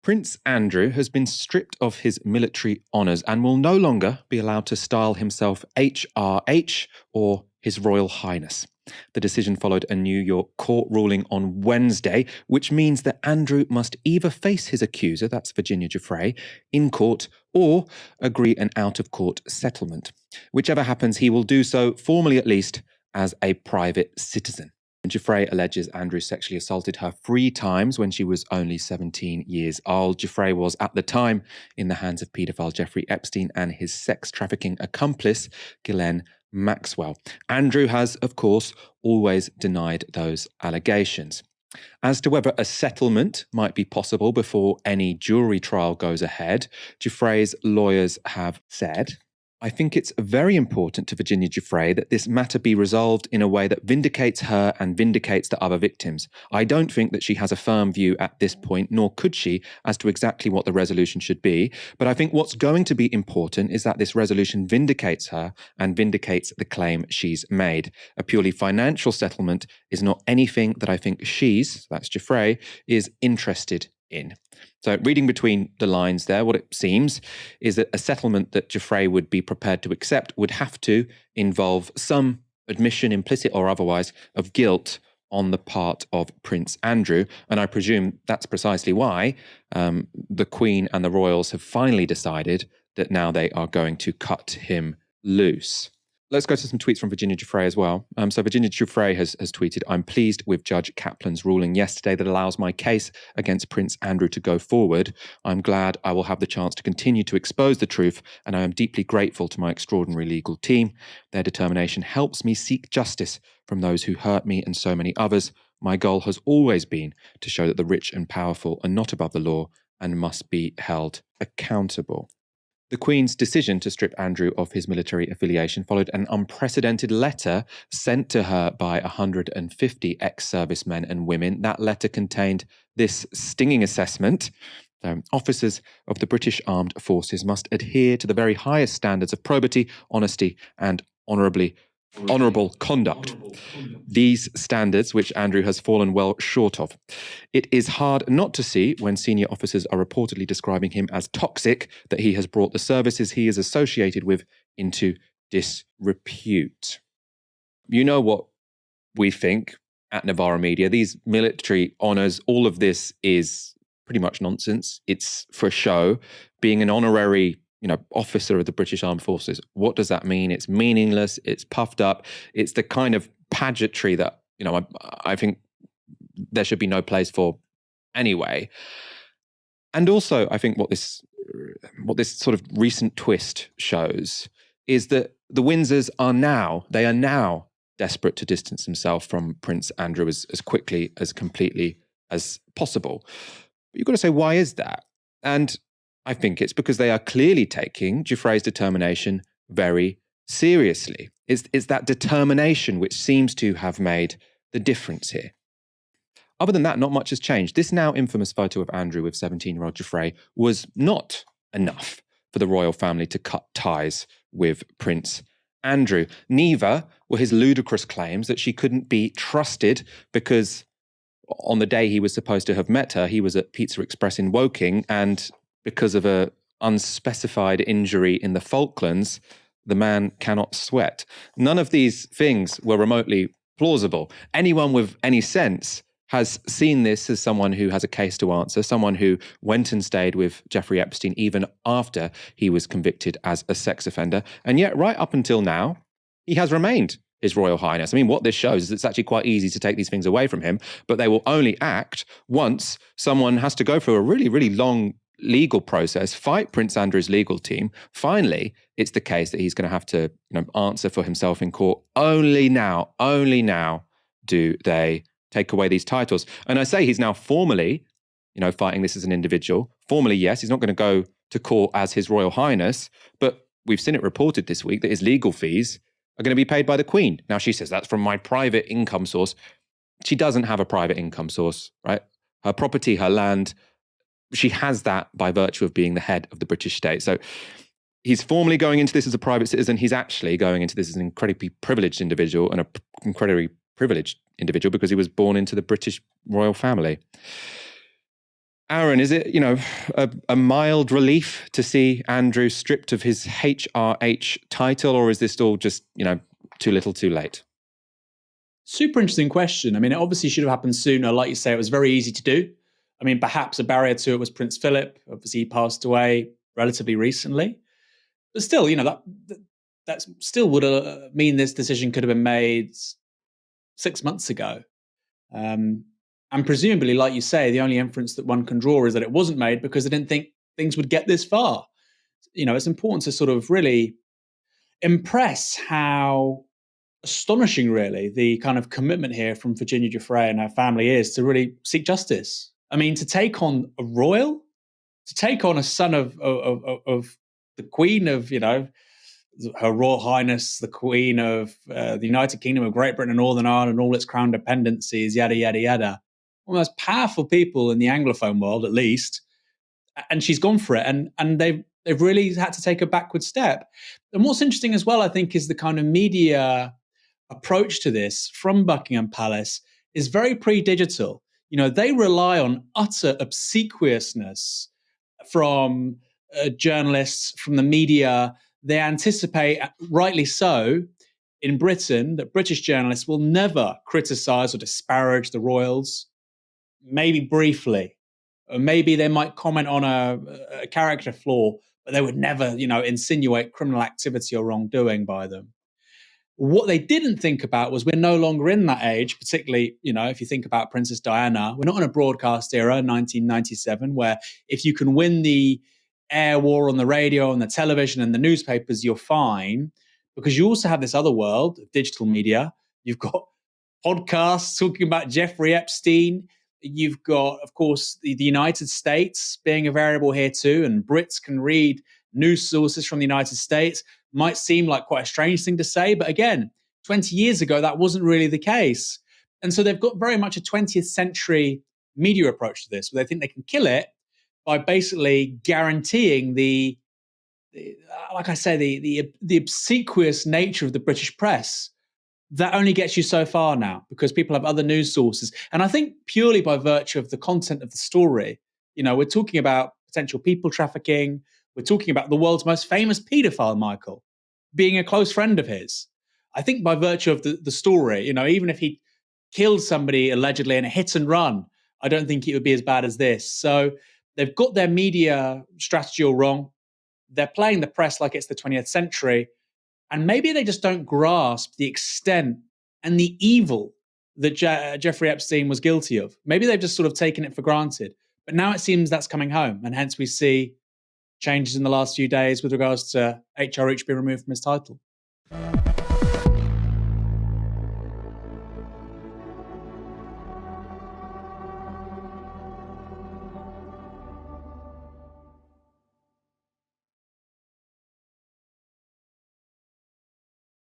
Prince Andrew has been stripped of his military honours and will no longer be allowed to style himself HRH or His Royal Highness. The decision followed a New York court ruling on Wednesday, which means that Andrew must either face his accuser, that's Virginia Giuffre, in court or agree an out-of-court settlement. Whichever happens, he will do so, formally at least, as a private citizen. Giuffre alleges Andrew sexually assaulted her 3 times when she was only 17 years old. Giuffre was at the time in the hands of paedophile Jeffrey Epstein and his sex trafficking accomplice, Ghislaine Maxwell. Andrew has, of course, always denied those allegations. As to whether a settlement might be possible before any jury trial goes ahead, Giuffre's lawyers have said, "I think it's very important to Virginia Giuffre that this matter be resolved in a way that vindicates her and vindicates the other victims. I don't think that she has a firm view at this point, nor could she, as to exactly what the resolution should be. But I think what's going to be important is that this resolution vindicates her and vindicates the claim she's made. A purely financial settlement is not anything that I think she's," that's Giuffre, "is interested in." So reading between the lines there, what it seems is that a settlement that Giuffre would be prepared to accept would have to involve some admission, implicit or otherwise, of guilt on the part of Prince Andrew. And I presume that's precisely why the Queen and the royals have finally decided that now they are going to cut him loose. Let's go to some tweets from Virginia Giuffre as well. So Virginia Giuffre has tweeted, "I'm pleased with Judge Kaplan's ruling yesterday that allows my case against Prince Andrew to go forward. I'm glad I will have the chance to continue to expose the truth, and I am deeply grateful to my extraordinary legal team. Their determination helps me seek justice from those who hurt me and so many others. My goal has always been to show that the rich and powerful are not above the law and must be held accountable." The Queen's decision to strip Andrew of his military affiliation followed an unprecedented letter sent to her by 150 ex-servicemen and women. That letter contained this stinging assessment. Officers of the British Armed Forces must adhere to the very highest standards of probity, honesty, and honourable conduct. These standards, which Andrew has fallen well short of. It is hard not to see, when senior officers are reportedly describing him as toxic, that he has brought the services he is associated with into disrepute. You know what we think at Novara Media. These military honours, all of this is pretty much nonsense. It's for show. Being an honorary officer of the British Armed Forces, what does that mean? It's meaningless, it's puffed up, it's the kind of pageantry that, I think there should be no place for anyway. And also, I think what this sort of recent twist shows is that the Windsors are now desperate to distance themselves from Prince Andrew as quickly, as completely as possible. But you've got to say, why is that? And I think it's because they are clearly taking Giuffre's determination very seriously. It's that determination which seems to have made the difference here. Other than that, not much has changed. This now infamous photo of Andrew with 17-year-old Giuffre was not enough for the royal family to cut ties with Prince Andrew. Neither were his ludicrous claims that she couldn't be trusted because on the day he was supposed to have met her, he was at Pizza Express in Woking, and because of an unspecified injury in the Falklands, the man cannot sweat. None of these things were remotely plausible. Anyone with any sense has seen this as someone who has a case to answer, someone who went and stayed with Jeffrey Epstein even after he was convicted as a sex offender. And yet, right up until now, he has remained His Royal Highness. I mean, what this shows is it's actually quite easy to take these things away from him, but they will only act once someone has to go through a really, really long legal process, fight Prince Andrew's legal team. Finally, it's the case that he's going to have to answer for himself in court. Only now do they take away these titles. And I say he's now formally, fighting this as an individual. Formally, yes, he's not going to go to court as His Royal Highness, but we've seen it reported this week that his legal fees are going to be paid by the Queen. Now, she says that's from my private income source. She doesn't have a private income source, right? Her property, her land, she has that by virtue of being the head of the British state. So he's formally going into this as a private citizen. He's actually going into this as an incredibly privileged individual, and an incredibly privileged individual because he was born into the British royal family. Aaron, is it, a mild relief to see Andrew stripped of his HRH title, or is this all just, too little too late? Super interesting question. I mean, it obviously should have happened sooner. Like you say, it was very easy to do. I mean, perhaps a barrier to it was Prince Philip. Obviously, he passed away relatively recently. But still, that still would mean this decision could have been made 6 months ago. And presumably, like you say, the only inference that one can draw is that it wasn't made because they didn't think things would get this far. It's important to sort of really impress how astonishing, really, the kind of commitment here from Virginia Giuffre and her family is to really seek justice. I mean, to take on a royal, to take on a son of the Queen of, Her Royal Highness, the Queen of the United Kingdom of Great Britain and Northern Ireland, all its crown dependencies, yada, yada, yada. One of the most powerful people in the Anglophone world, at least. And she's gone for it. And they've really had to take a backward step. And what's interesting as well, I think, is the kind of media approach to this from Buckingham Palace is very pre-digital. They rely on utter obsequiousness from journalists, from the media. They anticipate, rightly so, in Britain, that British journalists will never criticize or disparage the royals, maybe briefly. Or maybe they might comment on a character flaw, but they would never, insinuate criminal activity or wrongdoing by them. What they didn't think about was we're no longer in that age, particularly, if you think about Princess Diana. We're not in a broadcast era, 1997, where if you can win the air war on the radio and the television and the newspapers, you're fine. Because you also have this other world of digital media. You've got podcasts talking about Jeffrey Epstein. You've got, of course, the United States being a variable here too, and Brits can read news sources from the United States. Might seem like quite a strange thing to say, but again, 20 years ago, that wasn't really the case. And so they've got very much a 20th century media approach to this, where they think they can kill it by basically guaranteeing like I say, the obsequious nature of the British press. That only gets you so far now because people have other news sources. And I think purely by virtue of the content of the story, we're talking about potential people trafficking. We're talking about the world's most famous paedophile, Michael, being a close friend of his. I think by virtue of the story, even if he killed somebody allegedly in a hit and run, I don't think it would be as bad as this. So they've got their media strategy all wrong. They're playing the press like it's the 20th century. And maybe they just don't grasp the extent and the evil that Jeffrey Epstein was guilty of. Maybe they've just sort of taken it for granted. But now it seems that's coming home. And hence we see changes in the last few days with regards to HRH being removed from his title.